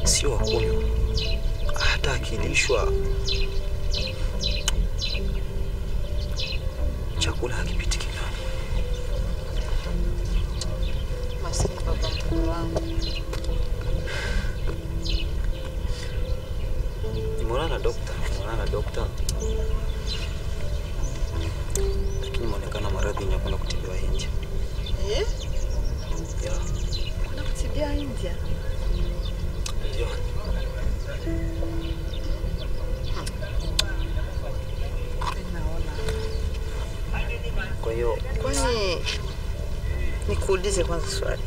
sio wa kunywa. Hata akilishwa chakula hakipiti kinywani. Maskini baba mkubwa wangu. Nimeonana na dokta. Lakini muonekana maradhi ni kwenda kutibiwa India. Eh? Yeah. Kwenda kutibiwa India? Ndio. Kwa hiyo, Kwani nikuulize kwanza swali.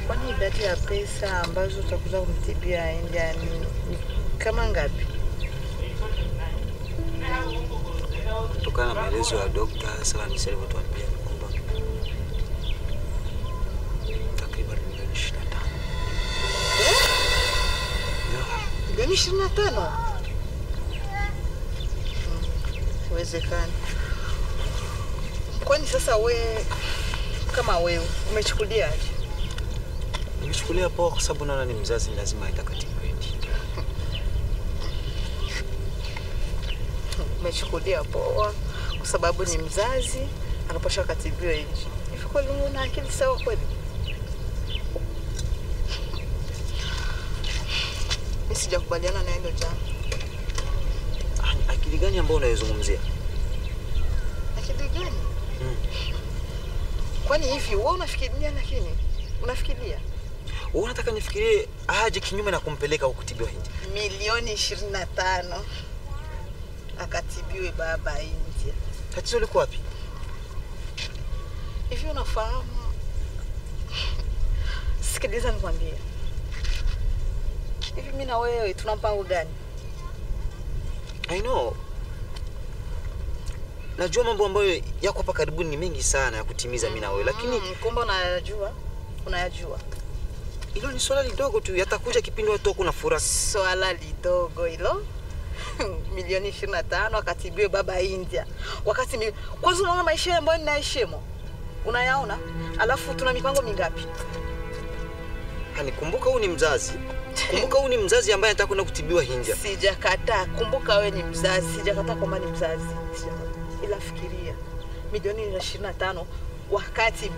Kwani idadi ya pesa ambazo utakuza kumtibia India ni kama ngapi? kutokana na maelezo ya dokta, sawa ni sasa alivyotuambia kwamba takriban milioni 25. Milioni 25? Uwezekani. Kwani sasa kama wewe umechukulia aje? Nimechukulia poa kwa sababu naona ni mzazi, lazima itakatibiwe. Umechukulia poa kwa sababu ni mzazi, anapaswa katibiwe nje. Hivi kweli una akili sawa kweli? Mimi sijakubaliana na hilo jambo. Akili gani ambayo unayozungumzia? Akili gani? Kwani hivi wewe unafikiria lakini? Unafikiria? Wewe unataka nifikirie aje kinyume na kumpeleka kutibiwa nje? Milioni 25 akatibiwe baba India. Tatizo liko wapi? Hivi unafahamu? Sikiliza nikwambie. Hivi mimi na wewe tuna mpango gani? I know. Najua mambo ambayo yako hapa karibuni ni mengi sana ya kutimiza mimi na wewe, lakini kumbe unayajua. Hilo ni swala lidogo tu, yatakuja kipindi watu wako na furaha. Swala lidogo hilo. Milioni 25 akatibiwe baba India. Wakati kwanza unaona maisha ambayo ninaishimo. Unayaona? Alafu tuna mipango mingapi? Kumbuka huyu ni mzazi. Kumbuka huyu ni mzazi ambaye anataka kwenda kutibiwa India. Sijakataa. Kumbuka wewe ni mzazi. Sijakataa kwamba ni mzazi. Ila fikiria. Milioni 25 wakati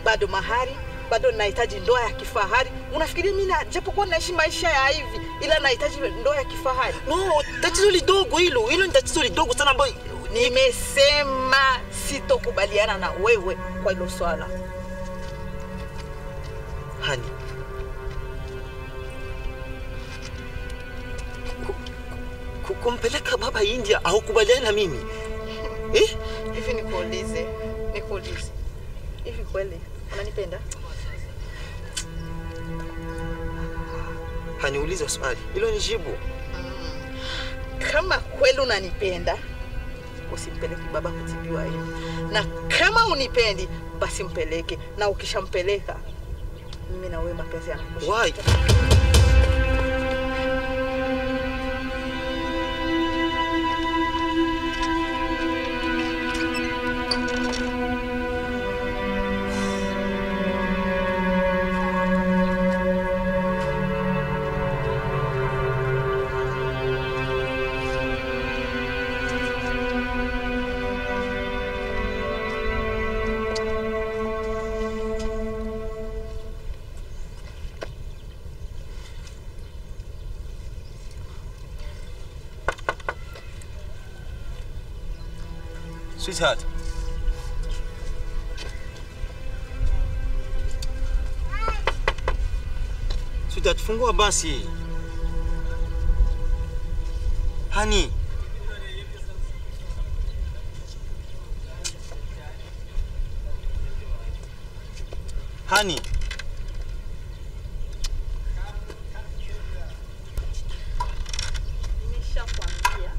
bado mahari, bado nahitaji ndoa ya kifahari. Unafikiria mimi japokuwa naishi maisha ya hivi ila nahitaji ndoa ya kifahari? No, tatizo lidogo hilo. Hilo ni tatizo lidogo sana ambayo nimesema sitokubaliana na wewe kwa hilo swala. Hani. Kumpeleka baba India au kubaliana na mimi? Hivi nikuulize. Hivi kweli unanipenda? Haniuliza swali. Hilo ni jibu. Kama kweli unanipenda, usimpeleke baba kutibiwa hivi. Na kama unipendi, basi mpeleke. Na ukishampeleka, mimi na wewe mapenzi yanakwisha. Why? Sweetheart. Sweetheart, fungua basi. Honey. Honey. Nimeshakwambia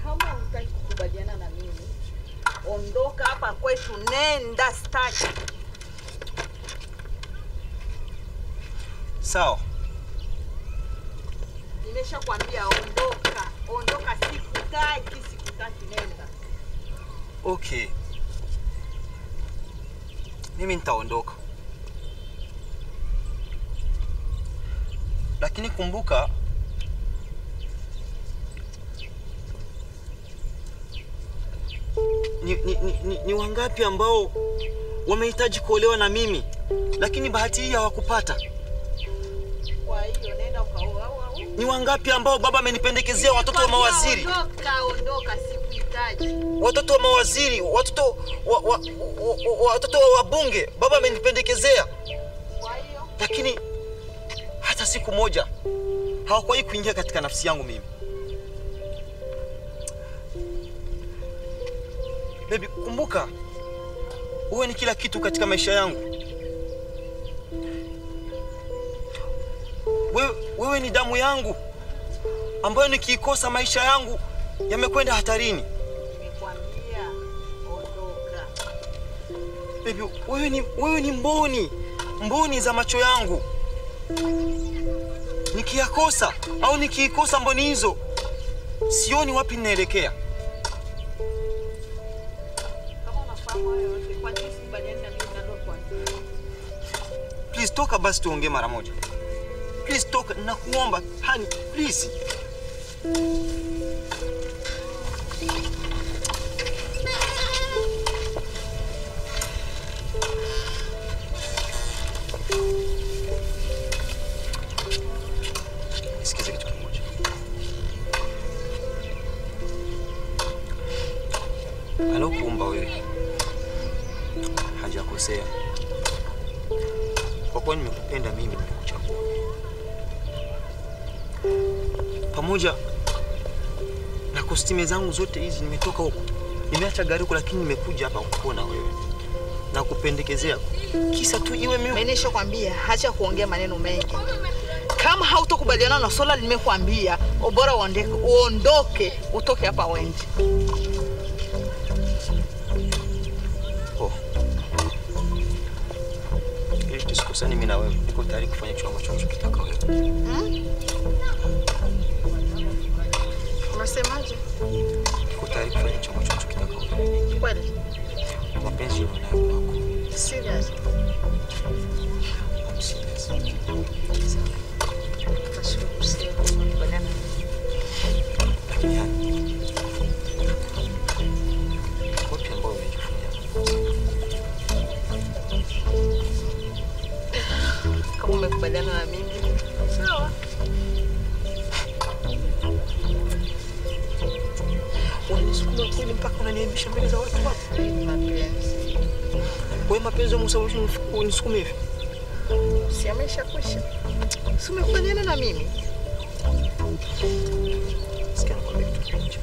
kama unataka kukubaliana na mimi, ondoka hapa kwetu, nenda staki. Sawa. Nimeshakwambia ondoka, sikutaki, nenda. Okay. Mimi nitaondoka. Lakini kumbuka ni wangapi ambao wamehitaji kuolewa na mimi lakini bahati hii hawakupata? Kwa hiyo nenda ukaoa au? Ni wangapi ambao baba amenipendekezea watoto wa mawaziri? Ondoka, sikuhitaji. Watoto wa mawaziri, watoto wa wabunge, baba amenipendekezea. Kwa hiyo Lakini hata siku moja hawakuwahi kuingia katika nafsi yangu mimi. Baby, kumbuka wewe ni kila kitu katika maisha yangu. Wewe ni damu yangu ambayo nikiikosa maisha yangu yamekwenda hatarini. nimekwambia ondoka. Baby, wewe ni mboni za macho yangu. Nikiyakosa au nikiikosa mboni hizo, sioni wapi ninaelekea. Kama unafahamu wewe, kwa nini sikubaliani na mimi na ndoa kwanza? Please toka basi tuongee mara moja. Please toka, nakuomba, honey, please. Sikiza kitu kimoja. Alokuumba wewe hajakosea. Kwa kuwa nimekupenda mimi, nimekuchagua. Pamoja na kostime zangu zote hizi nimetoka huko. Nimeacha gari huko lakini nimekuja hapa kukuona wewe. Na kupendekezea kisa tu iwe mimi. Mimi nishakwambia acha kuongea maneno mengi. Kama hautokubaliana na swala nimekwambia, bora uondoke, utoke hapa uende. Oh. Ili tusikosane mimi na wewe. Niko tayari kufanya kitu ambacho unachotaka wewe. Unasemaje? Niko tayari kufanya kitu ambacho unachotaka wewe. Kweli? Mapenzi yanayo kwako. Serious? I'm serious. Nashukuru sana kwa kukubaliana. Lakini wapi ambao umejifunza? Kama umekubaliana na mimi, sawa. Unanisukuma kweli mpaka unaniaibisha mbele za watu wapo? Mapenzi. Wewe mapenzi wa Musa unisukume hivi? Si ameshakwisha. Si umekubaliana na mimi? Sikia nakwambia kitu kimoja.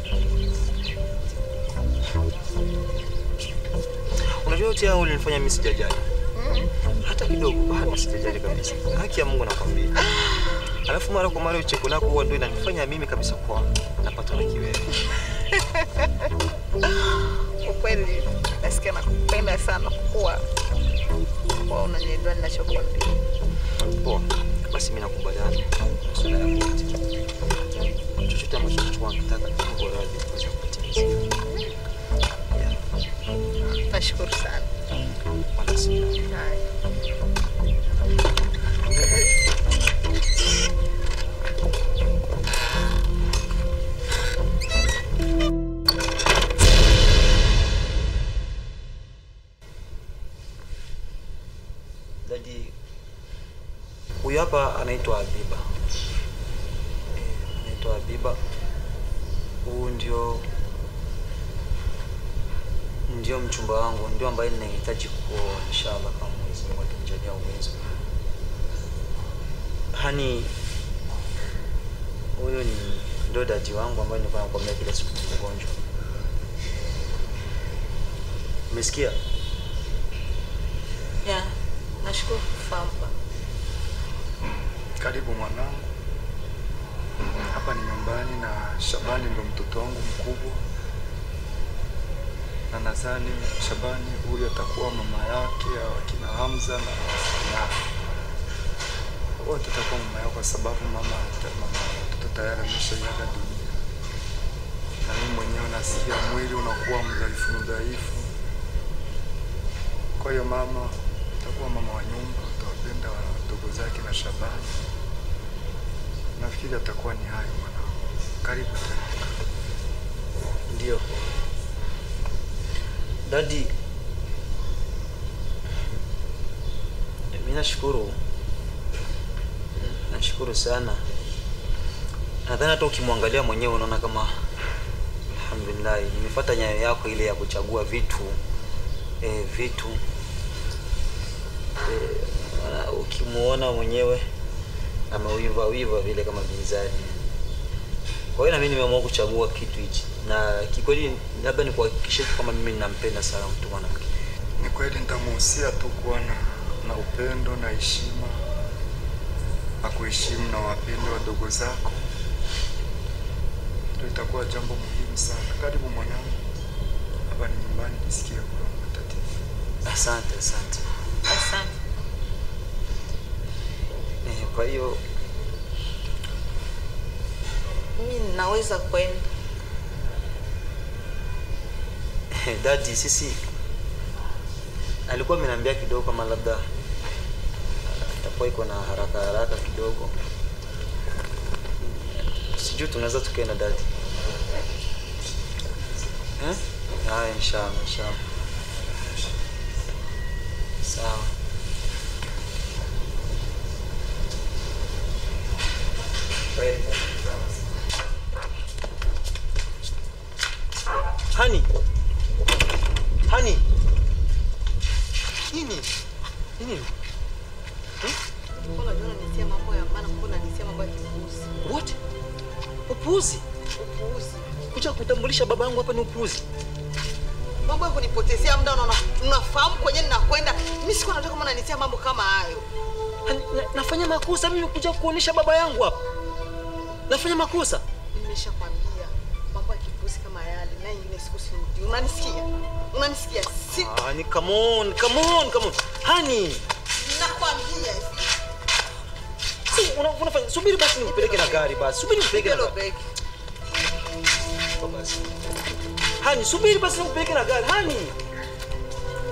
Unajua yote hao ulinifanya mimi sijajali. Hata kidogo, bado sijajali kabisa. Haki ya Mungu nakwambia. Alafu mara kwa mara ucheko lako huwa ndio inanifanya mimi kabisa kwa napata na kiwewe. Ukweli nasikia nakupenda sana kwa unanielewa ninachokwambia. Poa. Basi mimi nakubaliana. Swala la pote. Chochote ambacho unachukua nataka Mungu radhi kuweza kutimizia. Nashukuru sana. Wala si. Haya. Dadi, huyu hapa anaitwa Habiba. Anaitwa Habiba. Huyu ndio mchumba wangu, ndio ambaye ninahitaji kuoa inshallah kama Mwenyezi Mungu atanijalia uwezo. Hani huyo ndio dadi wangu ambaye nilikuwa nakwambia kila siku ni mgonjwa. Umesikia? Ya, nashukuru kufahamu. Karibu mwanangu. Hapa ni nyumbani na Shabani ndo mtoto wangu mkubwa. Na nadhani Shabani huyu atakuwa mama yake au akina Hamza na wote atakuwa mama yao kwa sababu mama mtoto tayari ameshaiaga dunia. Na mimi mwenyewe nasikia mwili unakuwa mdhaifu. Kwa hiyo mama utakuwa mama wa nyumba, utawapenda wadogo zake na Shabani. Nafikiri atakuwa ni hayo mwanangu. Karibu tena. Ndio. Daddy, mimi nashukuru. Nashukuru sana. Nadhani hata ukimwangalia mwenyewe unaona kama alhamdulillah nimefuata nyayo yako ile ya kuchagua vitu ukimuona mwenyewe ameuiva vile kama bizari. Kwa hiyo na mimi nimeamua kuchagua kitu hichi. Na kikweli labda nikuhakikishie kama mimi ninampenda sana mtu mwanamke. Ni kweli nitamuhusia tu kuwa na upendo na heshima. Akuheshimu na wapende wadogo zako. Ndio itakuwa jambo muhimu sana. Karibu mwanangu. Hapa ni nyumbani, nisikie kuna matatizo. Asante. Asante. Kwa hiyo mimi naweza kwenda. Daddy, sisi alikuwa ameniambia kidogo kama labda atakuwa iko na haraka kidogo. Sijui tunaweza tukaenda daddy. Inshallah. Sawa. Honey. Nini? Mbona jana nitia mambo ya maana, mbona nitia mambo ya kipuuzi? What? Upuuzi? Kuja kutambulisha baba yangu hapa ni upuuzi. Mambo ya kunipotezea muda, unafahamu kwenye ninakwenda. Mimi siko najua kama unanitia mambo kama hayo. Nafanya makosa mimi kuja kuonesha baba yangu hapa. Nafanya makosa. Nimeshakwambia mambo ya kipuuzi kama yale na ingine sikusudi. Unanisikia? Ni come on. Honey. Nakwambia hivi. Unafanya subiri basi nikupeleke na gari basi. Subiri nikupeleke na gari. Basi. Honey, subiri basi nikupeleke na gari.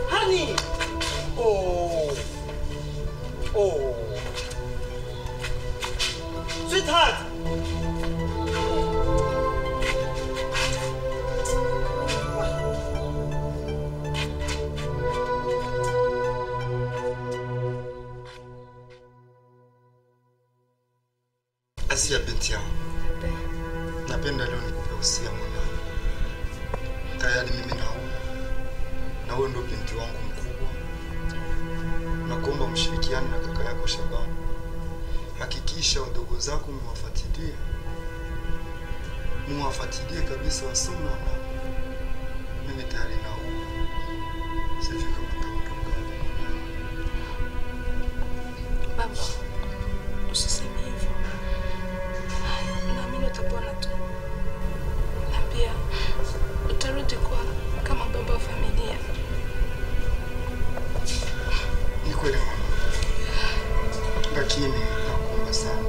Honey. Oh. Sweetheart. Asia binti yangu. Napenda leo nikupe usia mwanangu. Tayari mimi na wewe ndio binti wangu mkubwa. Nakuomba mshirikiane na kaka yako Shaban. Hakikisha wadogo zako muwafuatilie kabisa wasome mwanangu. Mimi tayari naomba. Sivyo kama Baba, usiseme hivyo. Naamini utapona tu. Na pia utarudi kwa kama baba wa familia. Ni kweli mama. Lakini nakuomba sana.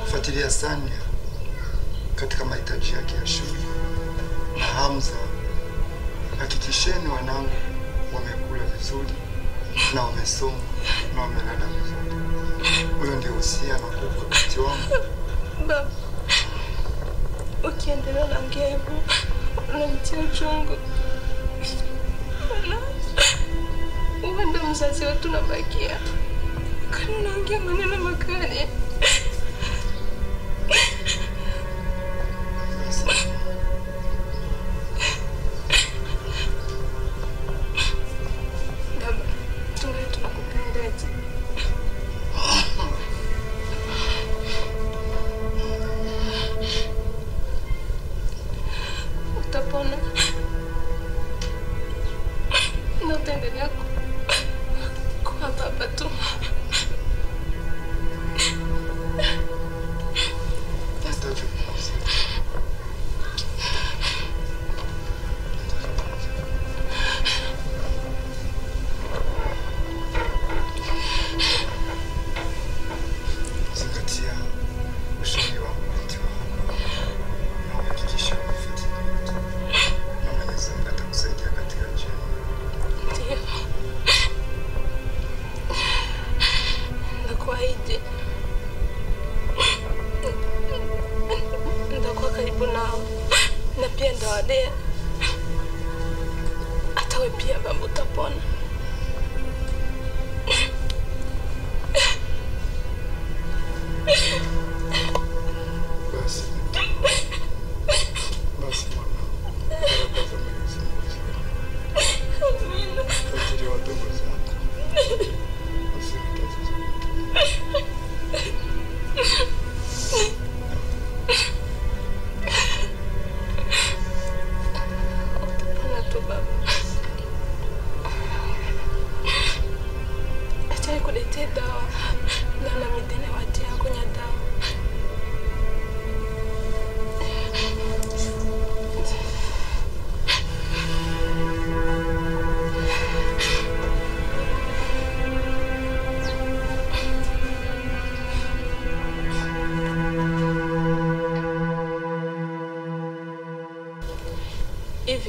Fuatilia Sania katika mahitaji yake ya shule. Na Hamza, hakikisheni wanangu wamekula vizuri na wamesoma na wamelala vizuri. Huyo ndio usia na kupa binti wangu. Baba, ukiendelea na ngemu, unanitia uchungu. Uenda mzazi wetu nabakia. Kani unaongea maneno makali. Baba, tunakupenda eti. Utapona. Na utaendelea kuwa baba tu.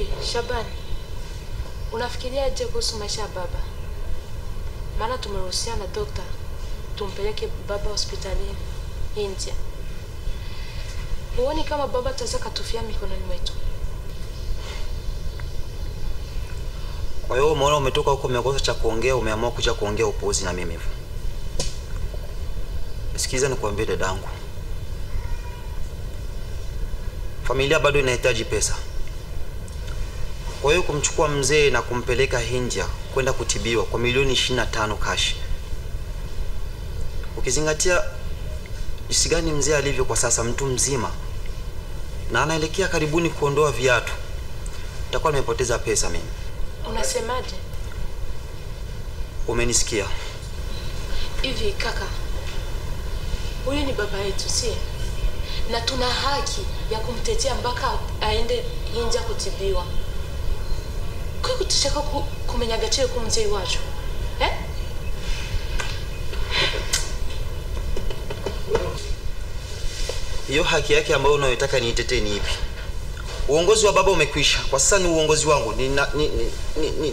Hivi Shabani, unafikiriaje kuhusu maisha ya baba? Maana tumeruhusiana na dokta tumpeleke baba hospitalini India. Huoni kama baba ataweza katufia mikononi mwetu? Kwa hiyo umeona umetoka huko umekosa cha kuongea, umeamua kuja kuongea upuuzi na mimi hivyo. Sikiza nikwambie dadangu. Familia bado inahitaji pesa. Kwa hiyo kumchukua mzee na kumpeleka India kwenda kutibiwa kwa milioni 25 cash. Ukizingatia jinsi gani mzee alivyo kwa sasa, mtu mzima na anaelekea karibuni kuondoa viatu, nitakuwa nimepoteza pesa mimi. Unasemaje? Umenisikia? Hivi kaka, huyu ni baba yetu, si? Na tuna haki ya kumtetea mpaka aende India kutibiwa. Kwa kutishaka kumenyaga cheo kumzee wacho. Hiyo haki yake ambayo unayotaka niitetee ni ipi? Uongozi wa baba umekwisha. Kwa sasa ni uongozi wangu.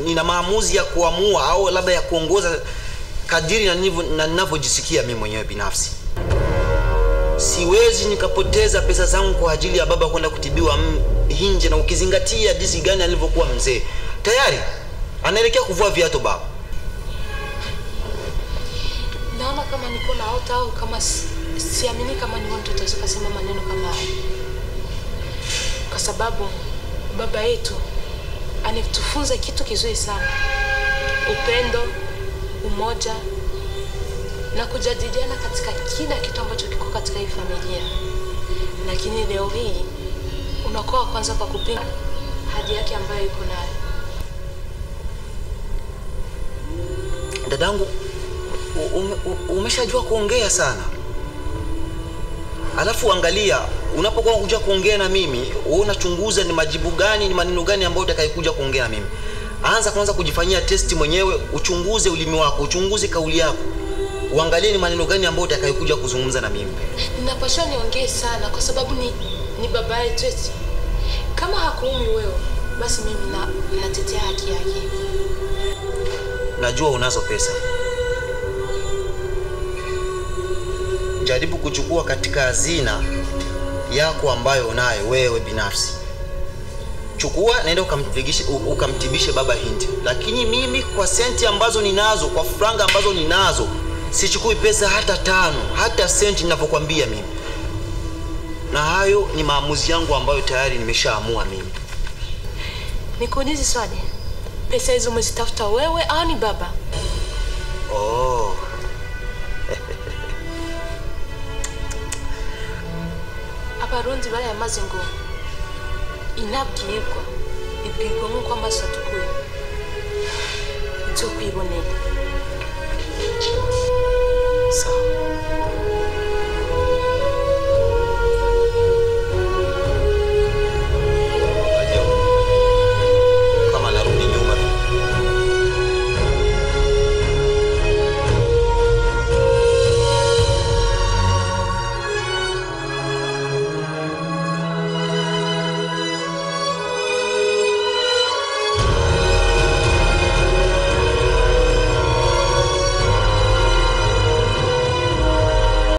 Nina maamuzi ya kuamua au labda ya kuongoza kadiri na ninavyojisikia mimi mwenyewe binafsi. Siwezi nikapoteza pesa zangu kwa ajili ya baba kwenda kutibiwa nje, na ukizingatia jinsi gani alivyokuwa mzee. Tayari anaelekea kuvua viatu baba. Naona kama niko na auto au kama siamini kama ni mtu ataweza kusema maneno kama haya. Kwa sababu baba yetu anatufunza kitu kizuri sana. Upendo, umoja na kujadiliana katika kila kitu ambacho kiko katika hii familia. Lakini leo hii unakuwa kwanza kwa kupinga hadi yake ambayo iko nayo. Dadangu, umeshajua kuongea sana. Alafu angalia, unapokuwa kuja kuongea na mimi, wewe unachunguza ni majibu gani, ni maneno gani ambayo utakayokuja kuongea na mimi. Anza kwanza kujifanyia testi mwenyewe, uchunguze ulimi wako, uchunguze kauli yako. Uangalie ni maneno gani ambayo utakayokuja kuzungumza na mimi. Ninapaswa niongee sana kwa sababu ni baba yetu. Kama hakuumi wewe, basi mimi natetea haki yake. Najua unazo pesa. Jaribu kuchukua katika hazina yako ambayo unayo wewe binafsi. Chukua, naenda ukamtibishe baba Hindi. Lakini mimi kwa senti ambazo ninazo, kwa franga ambazo ninazo, sichukui pesa hata 5, hata senti ninapokuambia mimi. Na hayo ni maamuzi yangu ambayo tayari nimeshaamua mimi. Nikuulize swali. Pesa hizo umezitafuta wewe au ni baba? Oh. Abarundi bari amaze ngo inabwirwa ibwirwa nkuko amaso atukuye cyo kwibonera. Sawa.